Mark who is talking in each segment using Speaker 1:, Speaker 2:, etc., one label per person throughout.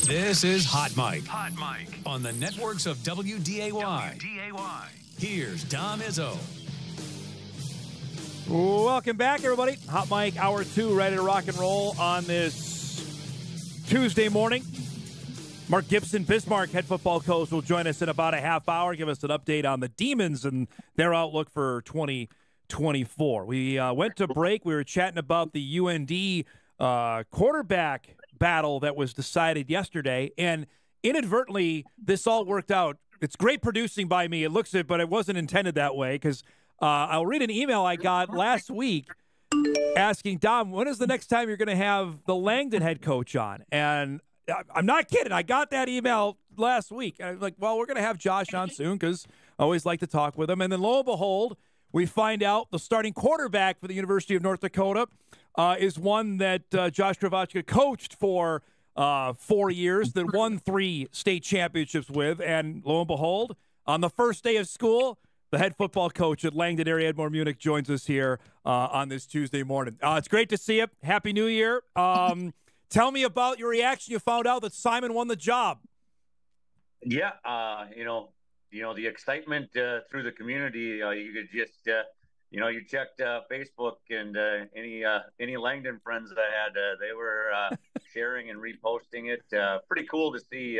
Speaker 1: This is Hot Mike. Hot Mike. On the networks of WDAY. Here's Dom Izzo.
Speaker 2: Welcome back, everybody. Hot Mike, Hour 2, ready to rock and roll on this Tuesday morning. Mark Gibson, Bismarck head football coach, will join us in about a half hour, give us an update on the Demons and their outlook for 2024. We went to break. We were chatting about the UND quarterback battle that was decided yesterday, and inadvertently, this all worked out. It's great producing by me. It looks it, but it wasn't intended that way, because I'll read an email I got last week asking, Dom, when is the next time you're going to have the Langdon head coach on? And I'm not kidding. I got that email last week. And I was like, well, we're going to have Josh on soon because I always like to talk with him. And then lo and behold, we find out the starting quarterback for the University of North Dakota is one that Josh Krivarchka coached for 4 years, that won 3 state championships with. And lo and behold, on the first day of school, the head football coach at Langdon area Edmore Munich joins us here on this Tuesday morning. It's great to see you. Happy New Year. Tell me about your reaction. You found out that Simon won the job.
Speaker 3: Yeah, the excitement through the community. You could just, you checked Facebook, and any Langdon friends that I had, they were sharing and reposting it. Pretty cool to see.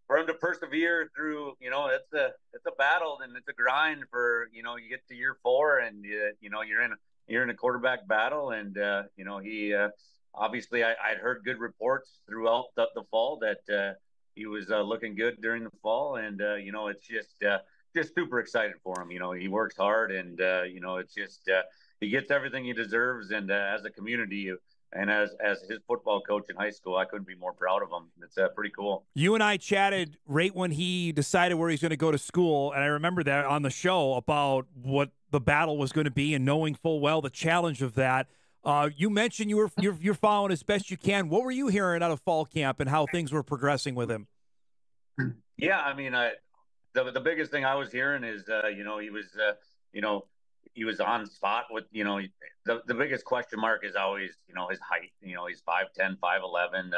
Speaker 3: For him to persevere through. It's a battle and it's a grind for. You get to year 4 and you're in a quarterback battle, and he obviously I'd heard good reports throughout the fall that he was looking good during the fall, and it's just super excited for him. He works hard, and it's just he gets everything he deserves, and as a community and as his football coach in high school, I couldn't be more proud of him. It's pretty cool. You and I chatted right when he decided where he's going to go to school, and I remember that on the show about what the battle was going to be and knowing full well the challenge of that. You mentioned you're following as best you can. What were you hearing out of fall camp and how things were progressing with him? Yeah, I mean, the biggest thing I was hearing is he was on spot with the biggest question mark is always his height. He's 5'10", 5'11".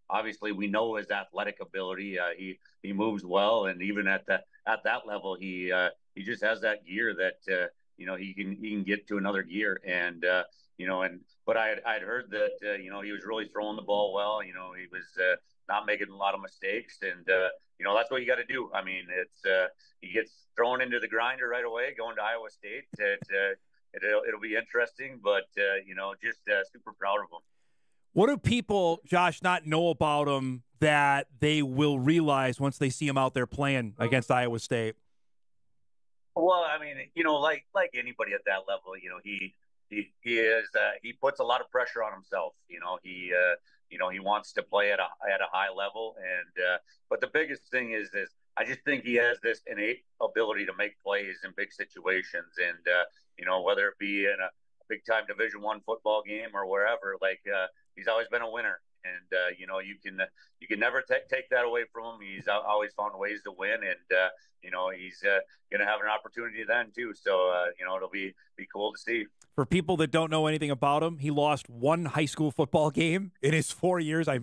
Speaker 3: Obviously, we know his athletic ability. He moves well, and even at that level, he just has that gear that he can get to another gear, and but I'd heard that he was really throwing the ball well. He was not making a lot of mistakes, and that's what you got to do. I mean, it's he gets thrown into the grinder right away going to Iowa State. It'll be interesting, but just super proud of him. What do people, Josh, not know about him that they will realize once they see him out there playing against Iowa State? Well, I mean, like anybody at that level, he puts a lot of pressure on himself. He wants to play at a high level, and but the biggest thing is I just think he has this innate ability to make plays in big situations, and whether it be in a big time Division I football game or wherever, he's always been a winner, and you can never take that away from him. He's always found ways to win, and he's going to have an opportunity then too. So it'll be cool to see. For people that don't know anything about him, he lost 1 high school football game in his 4 years. I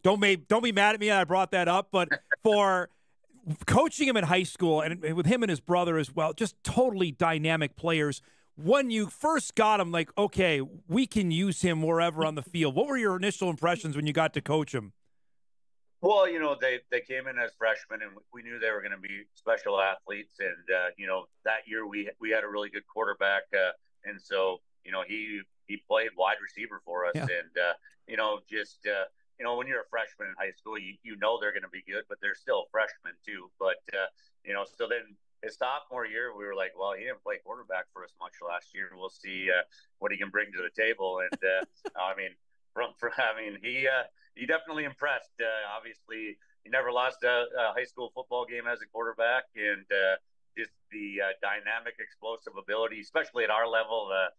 Speaker 3: don't be mad at me. I brought that up, but for coaching him in high school and with him and his brother as well, just totally dynamic players. When you first got him, like, okay, we can use him wherever on the field. What were your initial impressions when you got to coach him? Well, they came in as freshmen, and we knew they were going to be special athletes. And that year we had a really good quarterback, and so he played wide receiver for us. Yeah. And when you're a freshman in high school, you know they're going to be good, but they're still freshmen too. But so then his sophomore year, we were like, well, he didn't play quarterback for us much last year. We'll see what he can bring to the table. And he definitely impressed. Obviously, he never lost a high school football game as a quarterback, and just the dynamic, explosive ability, especially at our level. I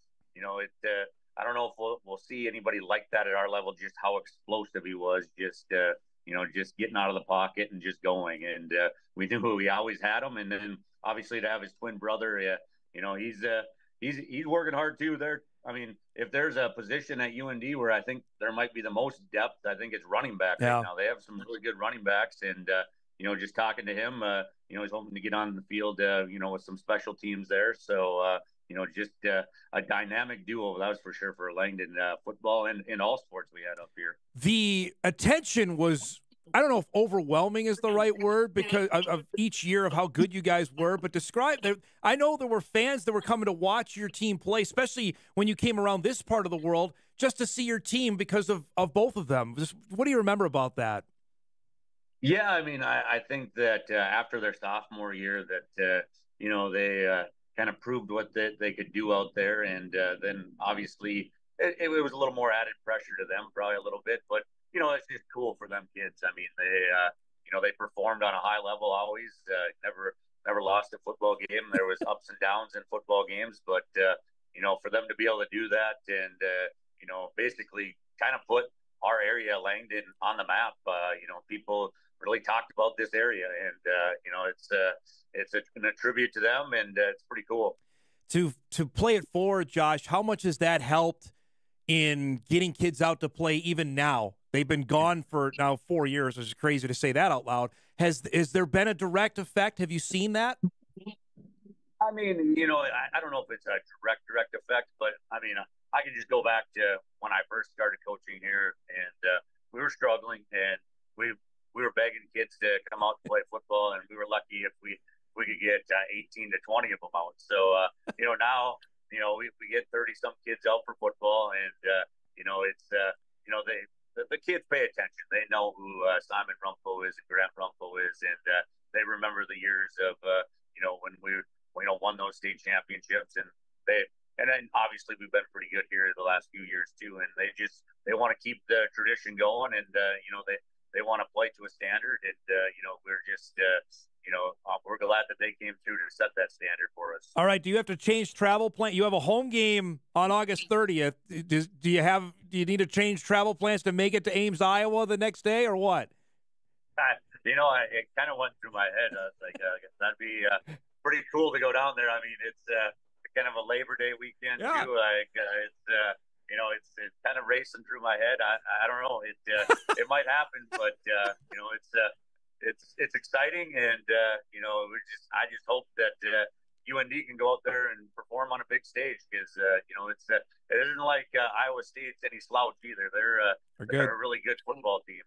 Speaker 3: don't know if we'll see anybody like that at our level. Just how explosive he was, just getting out of the pocket and just going. And we knew we always had him. And then obviously to have his twin brother, he's working hard too. I mean, if there's a position at UND where I think there might be the most depth, I think it's running back
Speaker 2: Yeah.
Speaker 3: right now. They have some really good running backs, and just talking to him, he's hoping to get on the field, with some special teams there. So, just a dynamic duo, that was for sure, for Langdon football and in all sports we had up here.
Speaker 2: The attention was, I don't know if overwhelming is the right word because of each year of how good you guys were, but I know there were fans that were coming to watch your team play, especially when you came around this part of the world, just to see your team because of both of them. What do you remember about that?
Speaker 3: Yeah, I mean, I think that after their sophomore year that, they kind of proved what they could do out there. And then obviously it was a little more added pressure to them, probably a little bit, but it's just cool for them kids. I mean, they performed on a high level always, never lost a football game. There was ups and downs in football games, but, for them to be able to do that and, basically kind of put our area, Langdon, on the map. People really talked about this area, and, it's a tribute to them, and it's pretty cool.
Speaker 2: To play it forward, Josh, how much has that helped in getting kids out to play even now? They've been gone for now 4 years, which is crazy to say that out loud. Has there been a direct effect? Have you seen that?
Speaker 3: I mean, I don't know if it's a direct effect, but I mean, I can just go back to when I first started coaching here, and we were struggling, and we were begging kids to come out and play football, and we were lucky if we could get 18 to 20 of them out. So, now, we get 30 some kids out for football, and the kids pay attention. They know who Simon Romfo is and Grant Romfo is, and they remember the years of when we won those state championships, and then obviously we've been pretty good here the last few years too, and they want to keep the tradition going, and they want to play to a standard, and we're just we're glad that they came through to set that standard for us.
Speaker 2: All right, do you have to change travel plan? You have a home game on August 30th. Do you need to change travel plans to make it to Ames, Iowa the next day, or what?
Speaker 3: It kind of went through my head. I was like, that'd be pretty cool to go down there. I mean, it's kind of a Labor Day weekend too. Like, it's kind of racing through my head. I don't know. It might happen, but it's exciting, and I just hope that UND can go out there and perform on a big stage, because it isn't like Iowa State's any slouch either. They're a really good football team.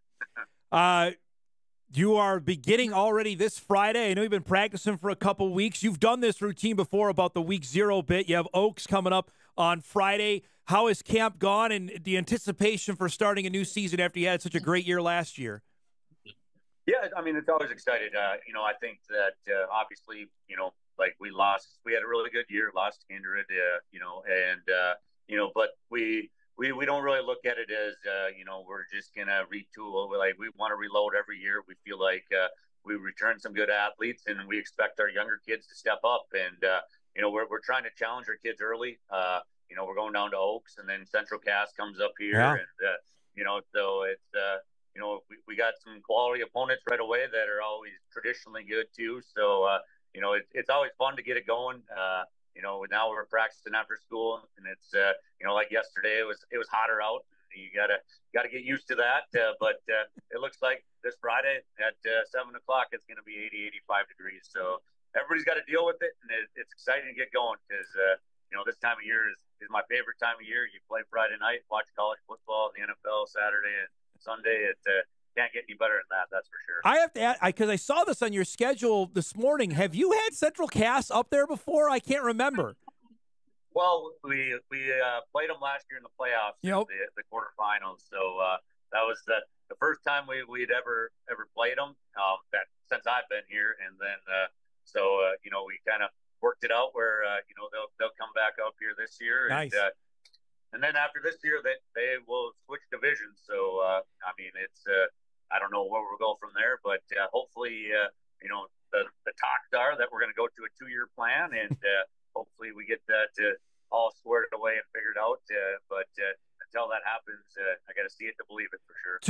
Speaker 2: You are beginning already this Friday. I know you've been practicing for a couple weeks. You've done this routine before about the week 0 bit. You have Oaks coming up on Friday. How has camp gone, and the anticipation for starting a new season after you had such a great year last year?
Speaker 3: Yeah, I mean, it's always excited. I think that obviously, like we had a really good year, lost Kindred, but we don't really look at it as, we're just going to retool. Like, we want to reload every year. We feel like we return some good athletes, and we expect our younger kids to step up. And, we're trying to challenge our kids early. We're going down to Oaks, and then Central Cass comes up here.
Speaker 2: Yeah.
Speaker 3: And, so it's, we got some quality opponents right away that are always traditionally good too. So, it's always fun to get it going. Now we're practicing after school, and it's, like yesterday, it was hotter out. You gotta get used to that. But it looks like this Friday at 7:00, it's going to be 85 degrees. So everybody's got to deal with it, and it's exciting to get going, because, this time of year is my favorite time of year. You play Friday night, watch college football, the NFL Saturday and Sunday. It can't get any better than that. That's for sure.
Speaker 2: I have to add, because I saw this on your schedule this morning. Have you had Central Cass up there before? I can't remember.
Speaker 3: Well, we played them last year in the playoffs,
Speaker 2: yep.
Speaker 3: the quarterfinals. So that was the first time we'd ever played them since I've been here. And then we kind of worked it out where they'll come back up here this year.
Speaker 2: Nice.
Speaker 3: And then after this year, they will switch divisions. So I mean, it's I don't know where we'll go from there, but hopefully the talks are that we're going to go to a 2-year plan, and hopefully we get that all squared away and figured out. But until that happens, I got to see it to believe it, for sure.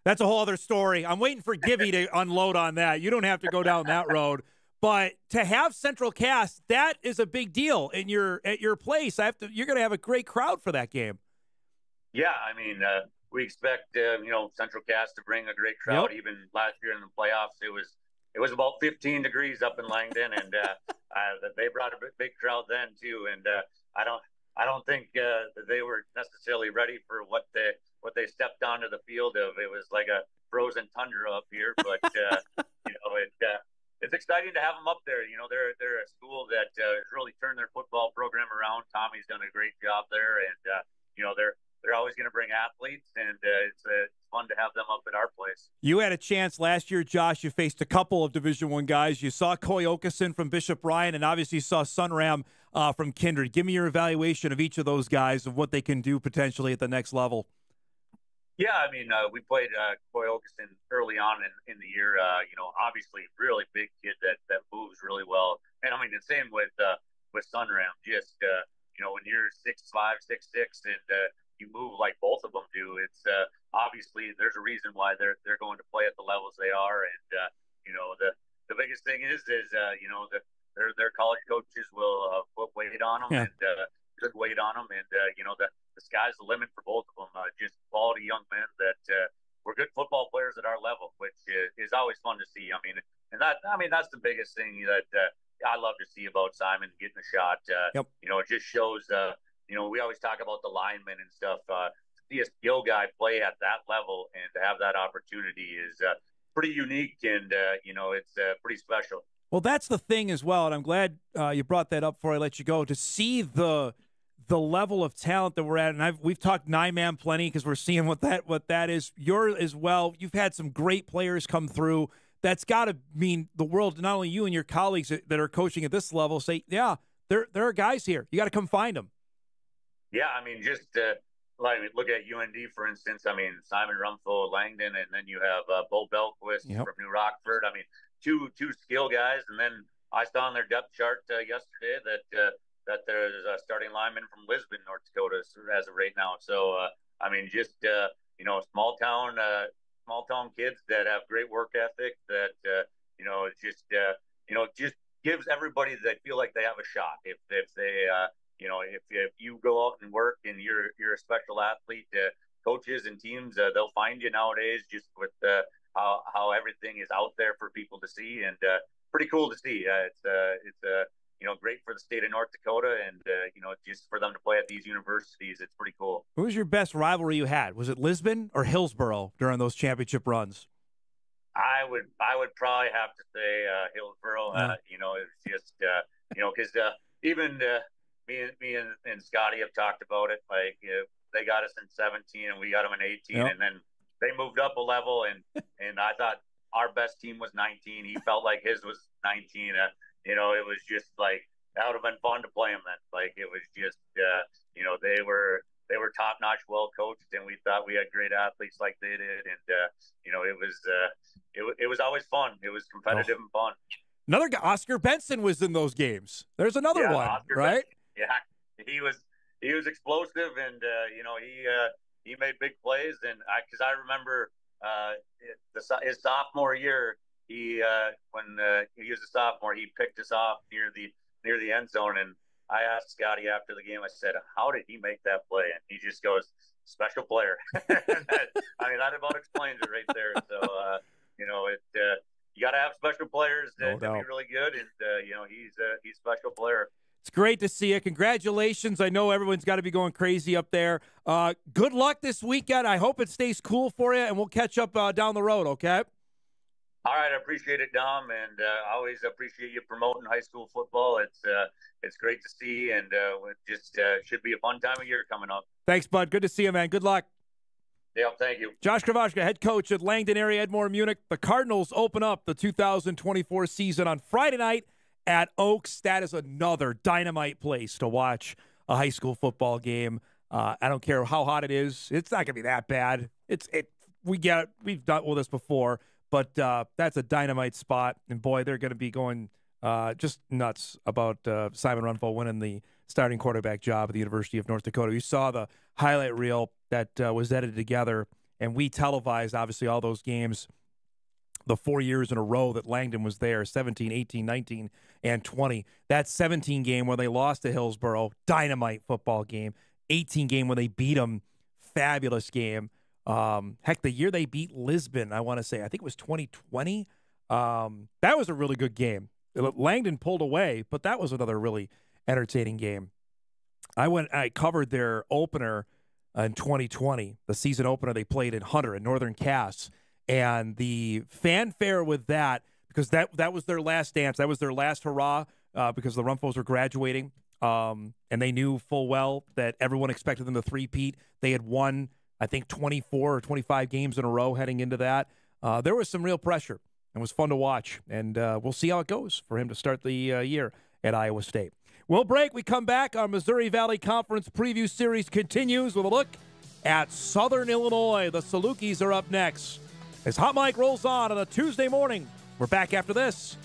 Speaker 2: That's a whole other story. I'm waiting for Gibby to unload on that. You don't have to go down that road. But to have Central Cass, that is a big deal at your place. You're going to have a great crowd for that game.
Speaker 3: Yeah, I mean, we expect Central Cass to bring a great crowd.
Speaker 2: Yep.
Speaker 3: Even last year in the playoffs, it was about 15 degrees up in Langdon, and they brought a big crowd then too. And I don't think that they were necessarily ready for what they stepped onto the field of. It was like a frozen tundra up here, but it's exciting to have them up there. They're a school that has really turned their football program around. Tommy's done a great job there, and they're always going to bring athletes, and it's fun to have them up at our place.
Speaker 2: You had a chance last year, Josh. You faced a couple of Division I guys. You saw Coy Okeson from Bishop Ryan, and obviously you saw Sunram from Kindred. Give me your evaluation of each of those guys of what they can do potentially at the next level.
Speaker 3: Yeah, I mean, we played Coy Okeson early on in the year. Obviously, really big kid that moves really well. And I mean, the same with Sunram. Just when you're 6'5", 6'6", and you move like both of them do, it's obviously there's a reason why they're going to play at the levels they are. And the biggest thing is their college coaches will put weight on them, and good weight on them, and the sky's the limit for both of them. Just quality young men that were good football players at our level, which is always fun to see. That's the biggest thing that I love to see about Simon getting a shot.
Speaker 2: Yep.
Speaker 3: It just shows. We always talk about the linemen and stuff. To see a skill guy play at that level and to have that opportunity is pretty unique, and it's pretty special.
Speaker 2: Well, that's the thing as well, and I'm glad you brought that up before I let you go. To see the level of talent that we're at, and we've talked 9-man plenty because we're seeing what that is. You're as well. You've had some great players come through. That's got to mean the world. Not only you and your colleagues that are coaching at this level say, yeah, there are guys here. You got to come find them. Yeah,
Speaker 3: I mean, just look at UND for instance. I mean, Simon Romfo, Langdon, and then you have Bo Belquist from New Rockford. I mean, two skill guys, and then I saw on their depth chart yesterday that there's a starting lineman from Lisbon, North Dakota, as of right now. So, just small town kids that have great work ethic. That just gives everybody that feel like they have a shot. If they if you go out and work and you're a special athlete, coaches and teams they'll find you nowadays. Just with how everything is out there for people to see, and pretty cool to see. It's great for the state of North Dakota, and just for them to play at these universities, it's pretty cool.
Speaker 2: Who was your best rivalry you had? Was it Lisbon or Hillsboro during those championship runs?
Speaker 3: I would probably have to say Hillsboro. It's just because even me and Scotty have talked about it. Like they got us in 17 and we got them in 18, and then they moved up a level, and I thought our best team was 19. He felt like his was 19. It was just like that would have been fun to play them then. Like it was just they were top notch, well coached, and we thought we had great athletes like they did, and it was always fun. It was competitive and fun.
Speaker 2: Another guy, Oscar Benson, was in those games. There's another one,
Speaker 3: Oscar
Speaker 2: right?
Speaker 3: Benson. Yeah, he was explosive, and he made big plays, and because I remember his sophomore year. When he was a sophomore, he picked us off near the end zone, and I asked Scotty after the game. I said, "How did he make that play?" And he just goes, "Special player." That about explains it right there. So, you got to have special players to be really good, and he's a special player.
Speaker 2: It's great to see you. Congratulations. I know everyone's got to be going crazy up there. Good luck this weekend. I hope it stays cool for you, and we'll catch up down the road, okay?
Speaker 3: All right, I appreciate it, Dom, and I always appreciate you promoting high school football. It's great to see, and it just should be a fun time of year coming up.
Speaker 2: Thanks, bud. Good to see you, man. Good luck.
Speaker 3: Yeah, thank you.
Speaker 2: Josh Krivarchka, head coach at Langdon area Edmore Munich. The Cardinals open up the 2024 season on Friday night at Oaks. That is another dynamite place to watch a high school football game. I don't care how hot it is. It's not going to be that bad. We get it. We've dealt with this before. But that's a dynamite spot. And, boy, they're going to be going just nuts about Simon Romfo winning the starting quarterback job at the University of North Dakota. You saw the highlight reel that was edited together, and we televised, obviously, all those games the 4 years in a row that Langdon was there, 17, 18, 19, and 20. That 17 game where they lost to Hillsborough, dynamite football game. 18 game when they beat them, fabulous game. Heck, the year they beat Lisbon, I want to say, I think it was 2020. That was a really good game. Langdon pulled away, but that was another really entertaining game. I covered their opener in 2020, the season opener they played in Hunter in Northern Cass. And the fanfare with that, because that was their last dance, that was their last hurrah, because the Rumfos were graduating, and they knew full well that everyone expected them to three-peat. They had won, I think, 24 or 25 games in a row heading into that. There was some real pressure. It was fun to watch, and we'll see how it goes for him to start the year at Iowa State. We'll break. We come back. Our Missouri Valley Conference preview series continues with a look at Southern Illinois. The Salukis are up next. As Hot Mike rolls on a Tuesday morning, we're back after this